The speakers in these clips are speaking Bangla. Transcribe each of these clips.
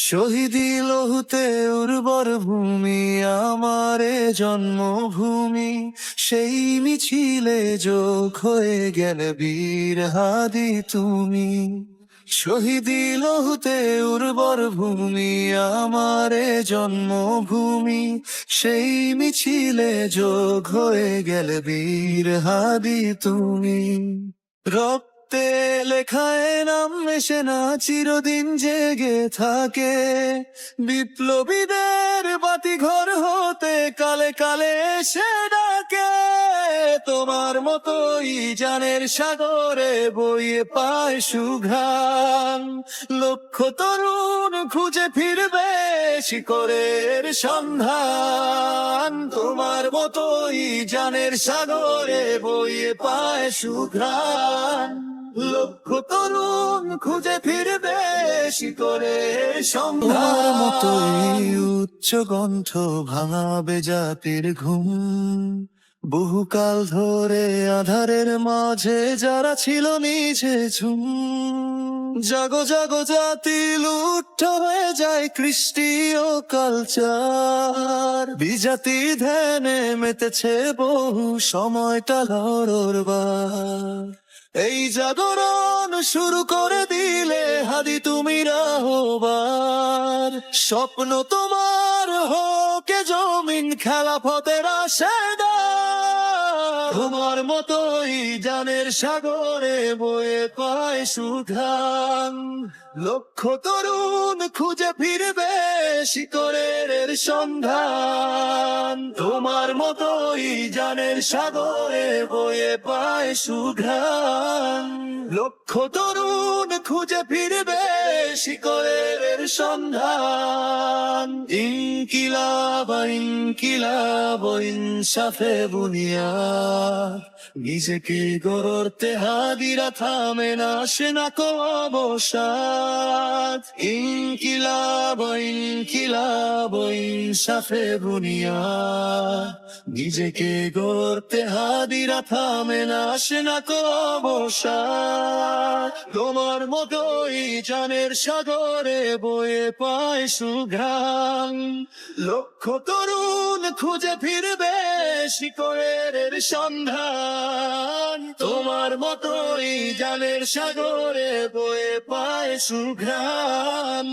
শহীদি লহুতে উর্বর ভূমি আমারে জন্মভূমি, সেই মিছিলে যোগ হয়ে গেলে বীর হাদি তুমি। শহীদি লহুতে উর্বর ভূমি আমারে জন্মভূমি, সেই মিছিলে যোগ হয়ে গেলে বীর হাদি তুমি। রক্তে লেখায় নাম মেশে না চিরদিন জেগে থাকে, বিপ্লবীদের বাতি ঘর হতে কালে কালে এসে ডাকে। তোমার মতোই জানের সাগরে বইয়ে পায় সুঘ্রাণ, লক্ষ তরুণ খুঁজে ফিরবে শিকরের সন্ধান। তোমার মতোই জানের সাগরে বইয়ে পায় সুঘ্রাণ, লক্ষ তরুণ খুঁজে ফিরবে শিকরের সন্ধান। তোমার মতোই উচ্চ কণ্ঠ ভাঙাবে জাতির ঘুম, বহুকাল ধরে আধারের মাঝে যারা ছিল নিচে ঝুম। জাগো জাগো জাতি লুঠ হয়ে যায় কৃষ্টি ও কালচার, বিজাতি ধ্যানে মেতেছে বহু সময়টা লড়বার। এই জাগরণ শুরু করে দিলে হাদি তুমি রাহবার, স্বপ্ন তোমার হোক জমিন খেলাফতের আশাদার। তোমার মতোই জানের সাগরে বয়ে পায় সুঘ্রাণ, লক্ষ তরুণ খুঁজে ফিরবে শিকরের সন্ধান। তোমার মতোই জানের সাগরে বয়ে পায় সুঘ্রাণ, লক্ষ তরুণ খুঁজে ফিরবে শিকরের সন্ধান। ইনকিলাব ইনকিলাব ইনসাফে বুনিয়াদ, নিজেকে গড়তে হাদিরা থামে না সে না কো অবসাদ। ইনকিলাব ইনকিলাব ইনসাফে বুনিয়াদ, নিজেকে গড়তে হাদিরা থামে না সে না কো অবসাদ। তোমার মতোই জানের সাগরে বয়ে পায় সুঘ্রাণ, লক্ষ তরুণ খুঁজে ফিরবে শিকরের সন্ধান। তোমার মতোই জানের সাগরে বয়ে পায় সুঘ্রাণ,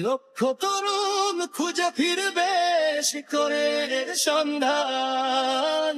লক্ষ তরুণ খুঁজে ফিরবে শিকরের সন্ধান।